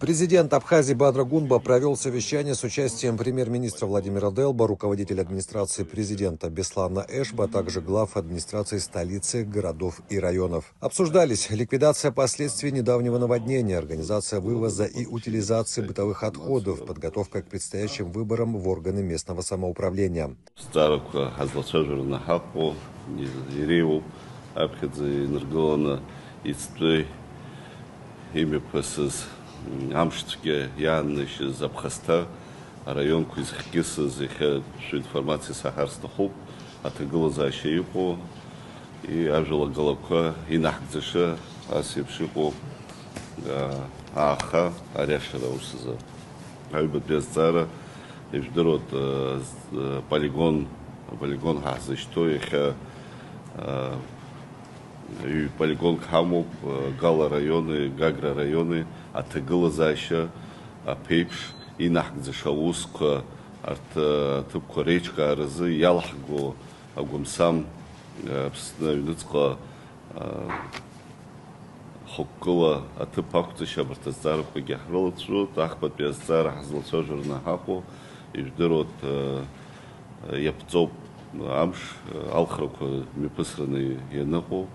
Президент Абхазии Бадра Гунба провел совещание с участием премьер-министра Владимира Делба, руководителя администрации президента Беслана Эшба, а также глав администрации столицы, городов и районов. Обсуждались ликвидация последствий недавнего наводнения, организация вывоза и утилизации бытовых отходов, подготовка к предстоящим выборам в органы местного самоуправления. Амштке янныш запхаста район кузхкисыз их информации сахарста хоп атыгыла защиpo и ажила головка и нахдыша асепшипо аха арешера усыза альбет беззара и ждерот полигон газы что их и полигон Хамов, Гала районы, Гагра районы, атыгыла заща, пейпш, и нахгзыша узко, тыпко речка арызы, ялхго, агумсам, пснавинуцко, хоккыла, атыпактыша бартазаров гехрылцу, тахпат беззар, хазлцо журнахапо, и ждерот япцоп, амш, алхрако, мипысраны енахо,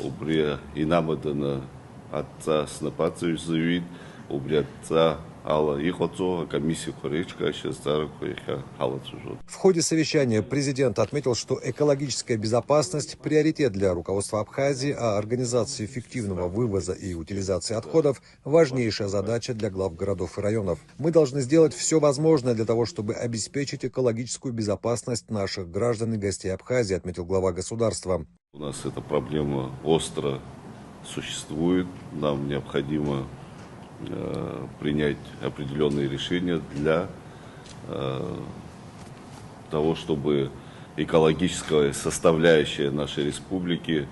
убри инамадана отца снапацию заявит, убри отца Алла Ихоцо, комиссия Коречка, сейчас старку их халацужу. В ходе совещания президент отметил, что экологическая безопасность – приоритет для руководства Абхазии, а организация эффективного вывоза и утилизации отходов – важнейшая задача для глав городов и районов. Мы должны сделать все возможное для того, чтобы обеспечить экологическую безопасность наших граждан и гостей Абхазии, отметил глава государства. У нас эта проблема остро существует, нам необходимо принять определенные решения для того, чтобы экологическая составляющая нашей республики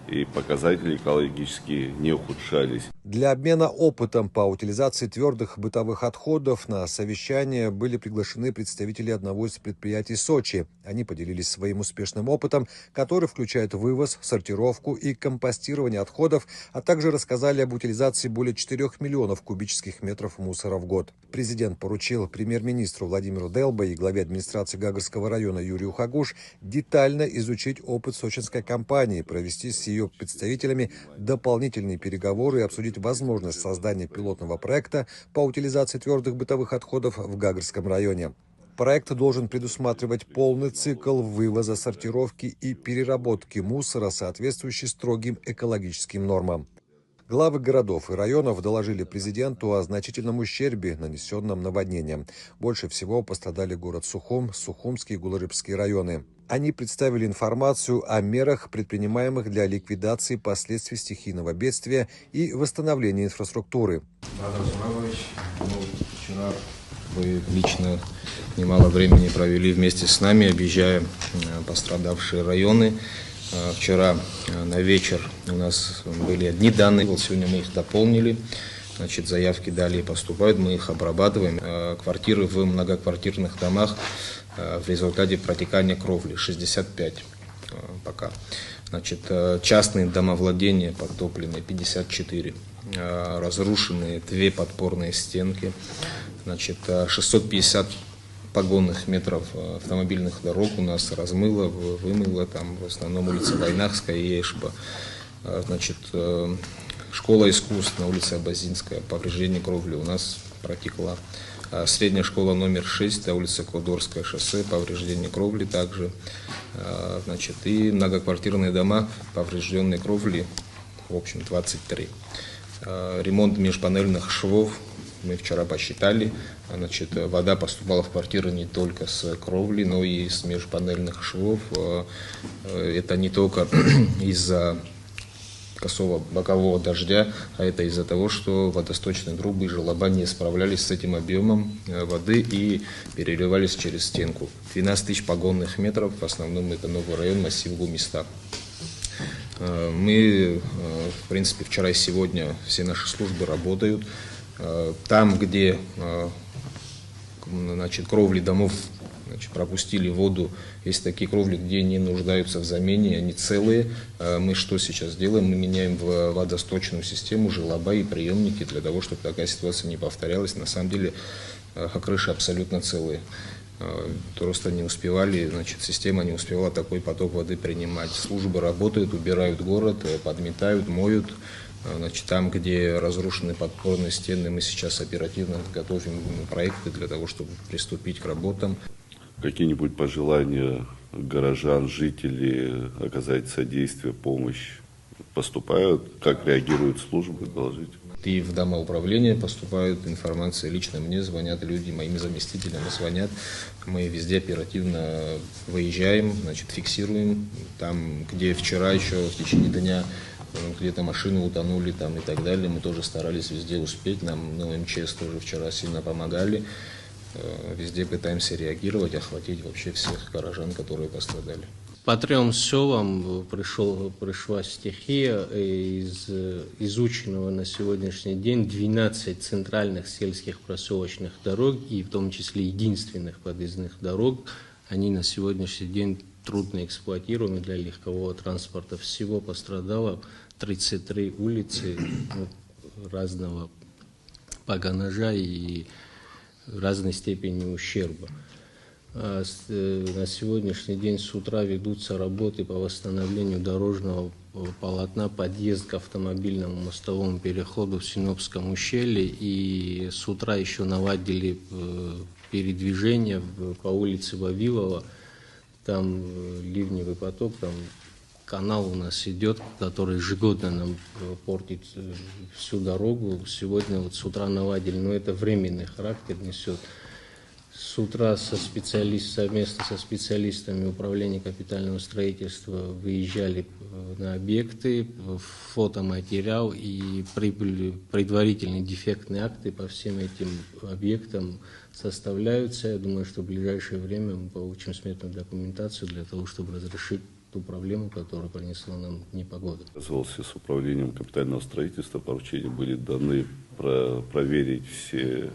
и показатели экологические не ухудшались. Для обмена опытом по утилизации твердых бытовых отходов на совещание были приглашены представители одного из предприятий Сочи. Они поделились своим успешным опытом, который включает вывоз, сортировку и компостирование отходов, а также рассказали об утилизации более 4 миллионов кубических метров мусора в год. Президент поручил премьер-министру Владимиру Делба и главе администрации Гагарского района Юрию Хагуш детально изучить опыт сочинской компании, провести с ее представителями дополнительные переговоры и обсудить возможность создания пилотного проекта по утилизации твердых бытовых отходов в Гагарском районе. Проект должен предусматривать полный цикл вывоза, сортировки и переработки мусора, соответствующий строгим экологическим нормам. Главы городов и районов доложили президенту о значительном ущербе, нанесенном наводнением. Больше всего пострадали город Сухум, Сухумский и Гуларыбский районы. Они представили информацию о мерах, предпринимаемых для ликвидации последствий стихийного бедствия и восстановления инфраструктуры. Вчера вы лично немало времени провели вместе с нами, объезжая пострадавшие районы. Вчера на вечер у нас были одни данные, сегодня мы их дополнили. Значит, заявки далее поступают, мы их обрабатываем. Квартиры в многоквартирных домах в результате протекания кровли 65 пока. Значит, частные домовладения подтоплены 54, разрушены 2 подпорные стенки, значит, 650 погонных метров автомобильных дорог у нас размыло, вымыло, там в основном улица Войнахская и Эшба. Значит, школа искусств на улице Абазинская, повреждение кровли у нас протекла. Средняя школа номер 6, на улице Кодорское шоссе, повреждение кровли также. Значит, и многоквартирные дома, поврежденные кровли, в общем, 23. Ремонт межпанельных швов мы вчера посчитали. Значит, вода поступала в квартиры не только с кровли, но и с межпанельных швов. Это не только из-за косого бокового дождя, а это из-за того, что водосточные трубы и желоба не справлялись с этим объемом воды и переливались через стенку. 12 тысяч погонных метров, в основном это новый район, массив Гумиста. Мы, в принципе, вчера и сегодня все наши службы работают. Там, где, значит, кровли домов значит, пропустили воду. Есть такие кровли, где не нуждаются в замене, они целые. Мы что сейчас делаем? Мы меняем в водосточную систему желоба и приемники для того, чтобы такая ситуация не повторялась. На самом деле крыши абсолютно целые. Просто не успевали, значит, система не успевала такой поток воды принимать. Службы работают, убирают город, подметают, моют. Значит, там, где разрушены подпорные стены, мы сейчас оперативно готовим проекты для того, чтобы приступить к работам. Какие-нибудь пожелания горожан, жителей оказать содействие, помощь поступают? Как реагируют службы? Доложите. И в дома управления поступает информация, лично мне звонят люди, моими заместителями звонят. Мы везде оперативно выезжаем, значит, фиксируем. Там, где вчера еще в течение дня где-то машины утонули там и так далее, мы тоже старались везде успеть. Нам МЧС тоже вчера сильно помогали. Везде пытаемся реагировать, охватить вообще всех горожан, которые пострадали. По 3 селам пришла стихия. Из изученного на сегодняшний день 12 центральных сельских проселочных дорог, и в том числе единственных подъездных дорог, они на сегодняшний день трудно эксплуатируемы для легкового транспорта. Всего пострадало 33 улицы разного погонажа и разной степени ущерба. На сегодняшний день с утра ведутся работы по восстановлению дорожного полотна, подъезд к автомобильному мостовому переходу в Синопском ущелье. И с утра еще наладили передвижение по улице Вавилова. Там ливневый поток, там канал у нас идет, который ежегодно нам портит всю дорогу. Сегодня вот с утра наладили, но это временный характер несет. С утра совместно со специалистами управления капитального строительства выезжали на объекты, фотоматериал и предварительные дефектные акты по всем этим объектам составляются. Я думаю, что в ближайшее время мы получим сметную документацию для того, чтобы разрешить ту проблему, которую принесла нам непогода. Связывался с управлением капитального строительства, поручения были даны проверить все,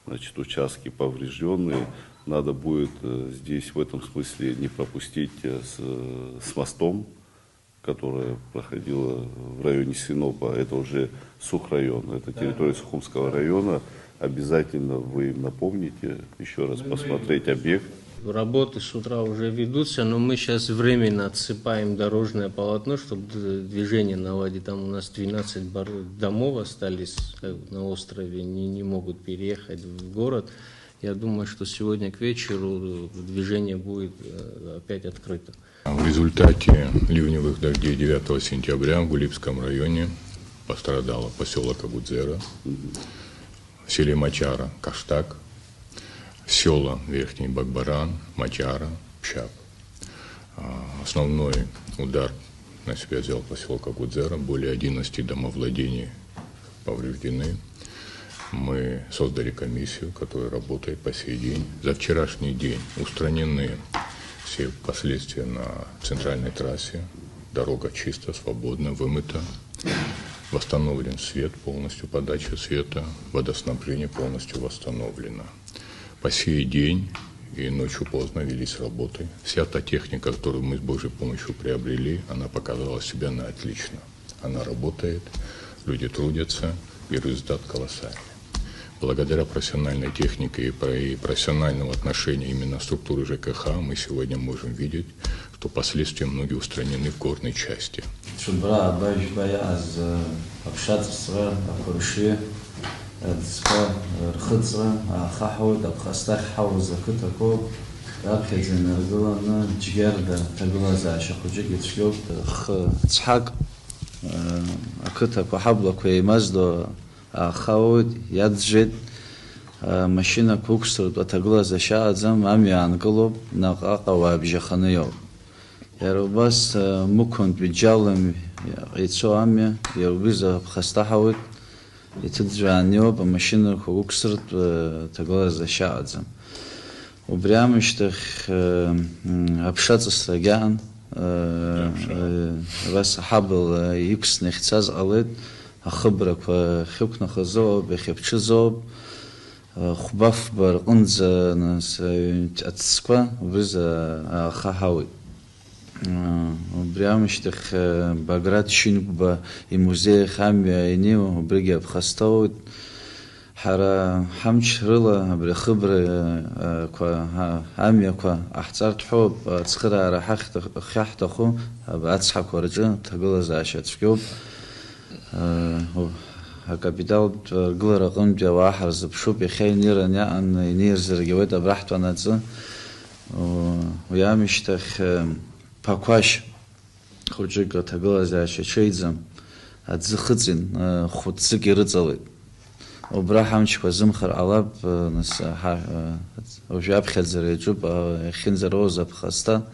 значит, участки поврежденные. Надо будет здесь в этом смысле не пропустить с мостом, которое проходило в районе Синопа. Это уже Сухрайон, это территория Сухумского района. Обязательно вы им напомните, еще раз посмотреть объект. Работы с утра уже ведутся, но мы сейчас временно отсыпаем дорожное полотно, чтобы движение наладить. Там у нас 12 домов остались на острове, не могут переехать в город. Я думаю, что сегодня к вечеру движение будет опять открыто. В результате ливневых дождей 9 сентября в Гулипском районе пострадало поселок Агудзера, в селе Мачара Каштак, села Верхний Бакбаран, Мачара, Пщап. Основной удар на себя взял поселок Агудзера, более 11 домовладений повреждены. Мы создали комиссию, которая работает по сей день. За вчерашний день устранены все последствия на центральной трассе. Дорога чисто, свободно, вымыта. Восстановлен свет, полностью подача света, водоснабжение полностью восстановлено. По сей день и ночью поздно велись работы. Вся та техника, которую мы с Божьей помощью приобрели, она показала себя на отлично. Она работает, люди трудятся, и результат колоссальный. Благодаря профессиональной технике и профессиональному отношению именно структуры ЖКХ мы сегодня можем видеть, что последствия многие устранены в горной части. خاود يدجد ماشينا كوكسر وتقول زشاء زم أمي عنقلب نقاق وابجخنيو يا رباس ممكن بتجالم يتسو أمي يا ربيزا خستحوت يتدجانيو بماشينا كوكسر وتقول زشاء زم وبرامجتخ أبشات استرجعن بس حبل يكس نختاز قلت خبرك وخبنا خزوب بخبش زوب Хубаф барқынза нас атсква бриза хахауи. Брямштых Баграт Шингба и музей Хамия и Нио Бриги Абхастауд Хара Хамч Рыла Брехыбры Хамия Ква Ахцарт Хоб Цхыра Рахахтаху Ацхак Варджа Тагыла Зашатскёб Капитал Глара Гымджа Вахар Запшуб и Хейнира Нян Нирзер Гевет Абрахтванадзе Уямштых Пакваш Худжига Тагалазаша Чейдзам Адзыхыцин Худзыги Рыцалы Обрахамчиква Зымхар Алаб Ужабхельзер Джуб Хинзероза Бхаста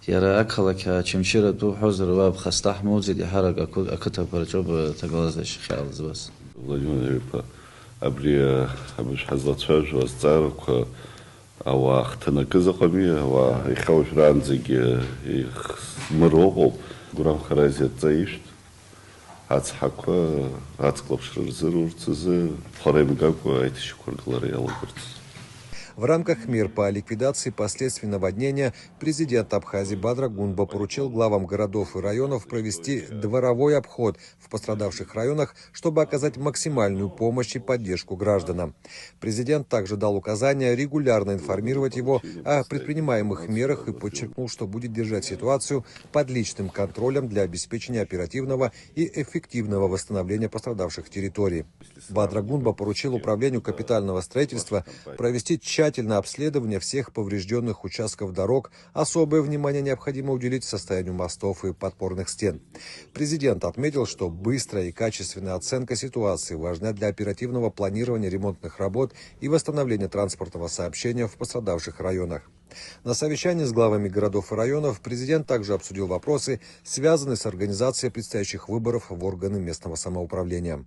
Яра Акалака Чемчира Ду Хозерова Бхаста Хмузид Харак Акыта Парджуб Тагалазаша Хялзбас Владимир Абри Абиш Хазлатшаж Вазцарка Ауа хҭанакызаҟами, ауа ихаужәраанӡагьы ихмыроҟоуп, гәырам харазиа ҵаишәт, ацҳақәа аҵклаԥшра рзырурц азы хәара имгакәа аиҭашьақәыргылара иалагарц. В рамках мер по ликвидации последствий наводнения президент Абхазии Бадра Гунба поручил главам городов и районов провести дворовой обход в пострадавших районах, чтобы оказать максимальную помощь и поддержку гражданам. Президент также дал указание регулярно информировать его о предпринимаемых мерах и подчеркнул, что будет держать ситуацию под личным контролем для обеспечения оперативного и эффективного восстановления пострадавших территорий. Бадра Гунба поручил управлению капитального строительства провести тщательное обследование всех поврежденных участков дорог, особое внимание необходимо уделить состоянию мостов и подпорных стен. Президент отметил, что быстрая и качественная оценка ситуации важна для оперативного планирования ремонтных работ и восстановления транспортного сообщения в пострадавших районах. На совещании с главами городов и районов президент также обсудил вопросы, связанные с организацией предстоящих выборов в органы местного самоуправления.